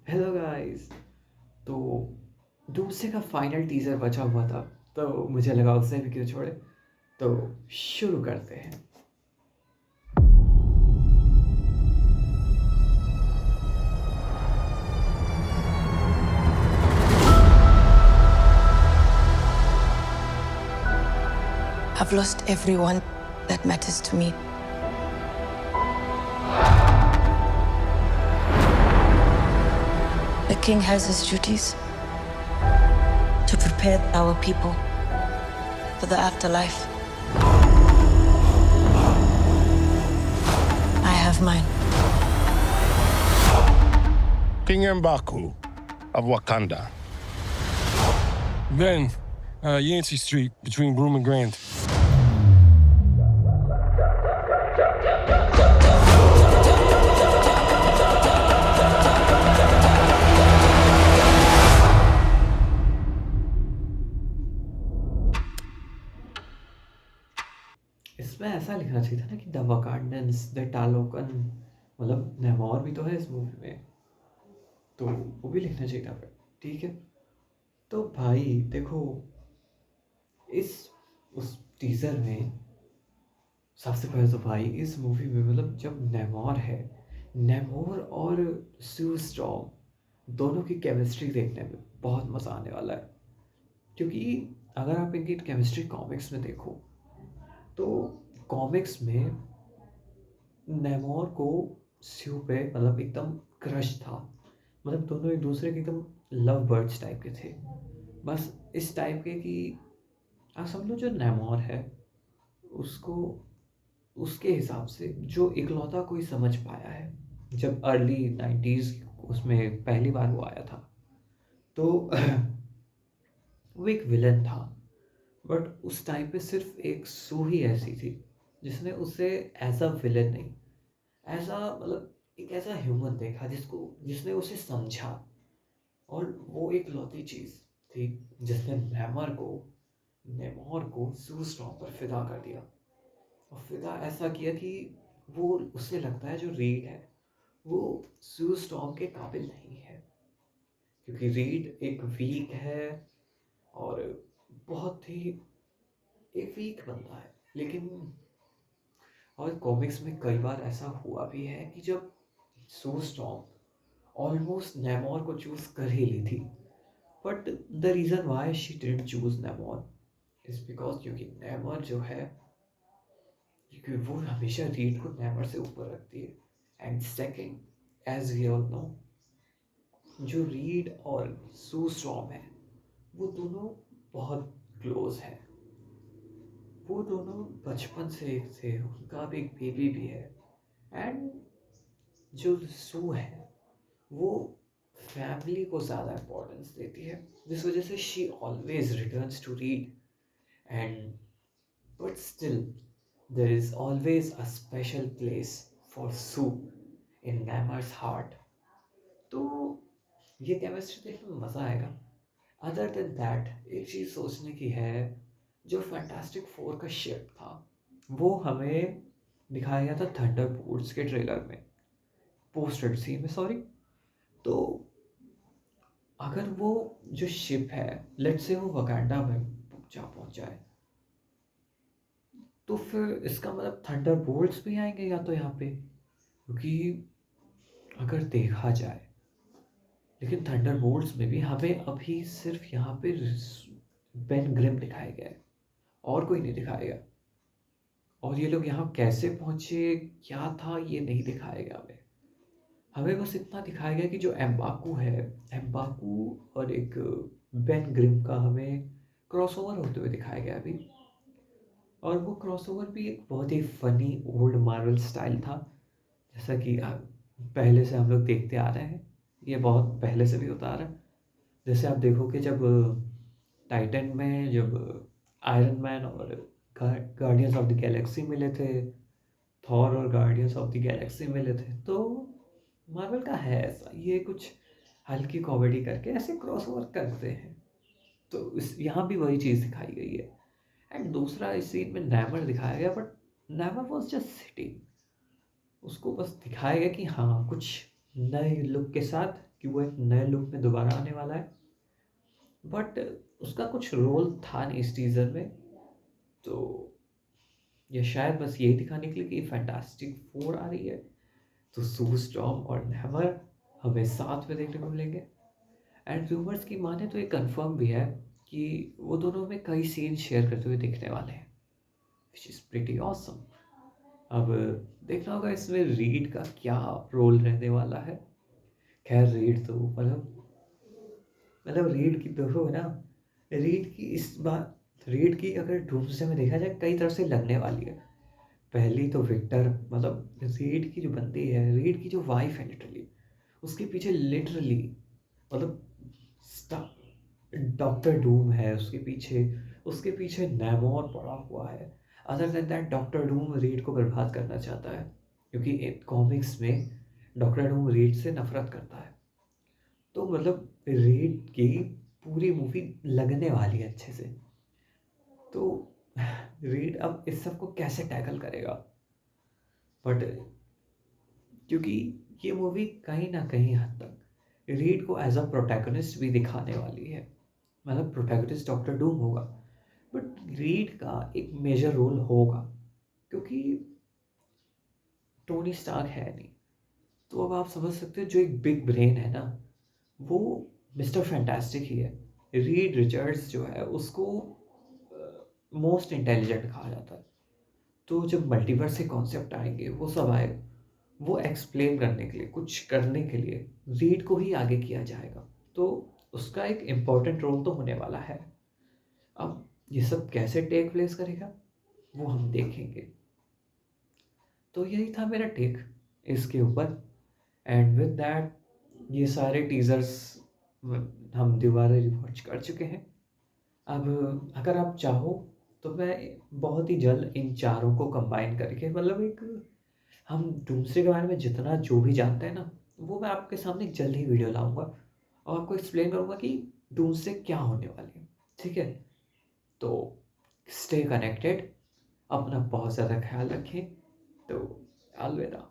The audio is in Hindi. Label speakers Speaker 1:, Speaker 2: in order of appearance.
Speaker 1: Hello guys. तो दूसरे का फाइनल टीजर बचा हुआ था, तो मुझे लगा उससे भी क्यों छोड़े। तो शुरू करते हैं।
Speaker 2: I've lost everyone that matters to me. The king has his duties to prepare our people for the afterlife. I have mine.
Speaker 3: King M'Baku of Wakanda.
Speaker 4: Ben, Yancey Street, between Broome and Grand.
Speaker 1: इसमें ऐसा लिखना चाहिए था ना कि द वकांडन्स द टालोकन, मतलब नेमोर भी तो है इस मूवी में, तो वो भी लिखना चाहिए था फिर। ठीक है। तो भाई देखो, इस उस टीजर में सबसे पहले तो भाई इस मूवी में मतलब जब नेमोर है, नेमोर और सू स्ट्रॉन्ग दोनों की केमिस्ट्री देखने में बहुत मज़ा आने वाला है। क्योंकि अगर आप इनकी केमिस्ट्री कॉमिक्स में देखो, तो कॉमिक्स में नेमोर को स्यू पे मतलब एकदम क्रश था। मतलब दोनों एक दूसरे के एकदम लव बर्ड्स टाइप के थे। बस इस टाइप के कि आप समझ लो, जो नेमोर है उसको उसके हिसाब से जो इकलौता कोई समझ पाया है, जब अर्ली 90s उसमें पहली बार वो आया था, तो वो एक विलन था। बट उस टाइम पे सिर्फ एक सू ही ऐसी थी जिसने उसे एज अ विलन नहीं, एज अ मतलब एक ऐसा ह्यूमन देखा जिसको जिसने उसे समझा। और वो एक लौती चीज़ थी जिसने नेमोर को सू स्ट्रॉन्ग पर फिदा कर दिया। और फिदा ऐसा किया कि वो उससे लगता है जो रीड है वो सू स्टॉर्म के काबिल नहीं है, क्योंकि रीड एक वीक है और बहुत ही एक वीक बंदा है। लेकिन और कॉमिक्स में कई बार ऐसा हुआ भी है कि जब सू स्टॉर्म ऑलमोस्ट नेमोर को चूज कर ही ली थी, but the reason why she didn't choose नेमोर is because क्योंकि नेमोर जो है, क्योंकि वो हमेशा रीड को नेमोर से ऊपर रखती है। And second, as we all know, जो रीड और सू स्ट्रॉम है वो दोनों बहुत क्लोज हैं। वो दोनों बचपन से एक थे, उनका अब एक बेबी भी है। एंड जो सू है वो फैमिली को ज़्यादा इम्पोर्टेंस देती है, जिस वजह से she always returns to Reed. And but still there is always a special place for Sue in Namor's heart. तो ये केमिस्ट्री देखने में मज़ा आएगा। अदर देन दैट एक चीज़ सोचने की है, जो फैंटास्टिक फोर का शिप था वो हमें दिखाया गया था थंडरबोल्ट्स के ट्रेलर में, पोस्टेड सी में, सॉरी। तो अगर वो जो शिप है, लेट्स से वो वकांडा में पहुंच जाए, तो फिर इसका मतलब थंडरबोल्ट्स भी आएंगे या तो यहाँ पे, क्योंकि अगर देखा जाए, लेकिन थंडरबोल्ट्स में भी हमें अभी सिर्फ यहाँ पे बेन ग्रिम दिखाया गया है और कोई नहीं दिखाया गया। और ये लोग यहाँ कैसे पहुँचे, क्या था, ये नहीं दिखाया गया हमें। हमें बस इतना दिखाया गया कि जो एम्बाकू है, एम्बाकू और एक बेन ग्रिम का हमें क्रॉसओवर होते हुए दिखाया गया अभी। और वो क्रॉसओवर भी एक बहुत ही फनी ओल्ड मार्वल स्टाइल था, जैसा कि पहले से हम लोग देखते आ रहे हैं। ये बहुत पहले से भी होता आ रहा है। जैसे आप देखोगे, जब टाइटन में जब आयरन मैन और गार्डियंस ऑफ द गैलेक्सी मिले थे, थॉर और गार्डियंस ऑफ द गैलेक्सी मिले थे, तो मार्वल का है ऐसा, ये कुछ हल्की कॉमेडी करके ऐसे क्रॉस ओवर करते हैं। तो इस यहाँ भी वही चीज़ दिखाई गई है। एंड दूसरा, इस सीन में नैमर दिखाया गया, बट नैमर वॉज जस्ट सिटिंग। उसको बस दिखाया गया कि हाँ, कुछ नए लुक के साथ कि वो एक नए लुक में दोबारा आने वाला है, बट उसका कुछ रोल था नहीं इस टीज़र में। तो ये शायद बस यही दिखाने के लिए कि फैंटास्टिक फोर आ रही है, तो सू स्टॉर्म और नेमर हमें साथ में देखने को मिलेंगे। एंड रूमर्स की माने तो ये कंफर्म भी है कि वो दोनों में कई सीन शेयर करते हुए दिखने वाले हैं, विच इज़ प्रिटी ऑसम। अब देखना होगा इसमें रीड का क्या रोल रहने वाला है। खैर रीड तो मतलब रीड की तो है ना, रीड की इस बार रीड की अगर डूम्सडे में देखा जाए कई तरह से लगने वाली है। पहली तो विक्टर, मतलब रीड की जो बंदी है, रीड की जो वाइफ है लिटरली, उसके पीछे लिटरली मतलब डॉक्टर डूम है उसके पीछे नैमोर पड़ा हुआ है। Other than that doctor Doom read को बर्बाद करना चाहता है, क्योंकि कॉमिक्स में डॉक्टर डूम रीड से नफरत करता है। तो मतलब रीड की पूरी मूवी लगने वाली है अच्छे से। तो रीड अब इस सब को कैसे टैकल करेगा, बट क्योंकि ये मूवी कहीं ना कहीं हद तक रीड को एज अ प्रोटैगनिस्ट भी दिखाने वाली है। मतलब प्रोटैगनिस्ट डॉक्टर डूम होगा, बट रीड का एक मेजर रोल होगा, क्योंकि टोनी स्टार्क है नहीं। तो अब आप समझ सकते हो जो एक बिग ब्रेन है ना, वो मिस्टर फैंटास्टिक ही है। रीड रिचर्ड्स जो है उसको मोस्ट इंटेलिजेंट कहा जाता है। तो जब मल्टीवर्स के कॉन्सेप्ट आएंगे, वो सब आएगा, वो एक्सप्लेन करने के लिए, कुछ करने के लिए रीड को ही आगे किया जाएगा। तो उसका एक इम्पॉर्टेंट रोल तो होने वाला है। अब ये सब कैसे टेक प्लेस करेगा वो हम देखेंगे। तो यही था मेरा टेक इसके ऊपर। एंड विद दैट ये सारे टीजर्स हम दोबारा रिवॉच कर चुके हैं। अब अगर आप चाहो तो मैं बहुत ही जल्द इन चारों को कंबाइन करके, मतलब एक, हम डूम्सडे के बारे में जितना जो भी जानते हैं ना, वो मैं आपके सामने जल्द ही वीडियो लाऊंगा और आपको एक्सप्लेन करूंगा कि डूम्सडे क्या होने वाली है। ठीक है, तो स्टे कनेक्टेड, अपना बहुत ज़्यादा ख्याल रखें। तो अलविदा।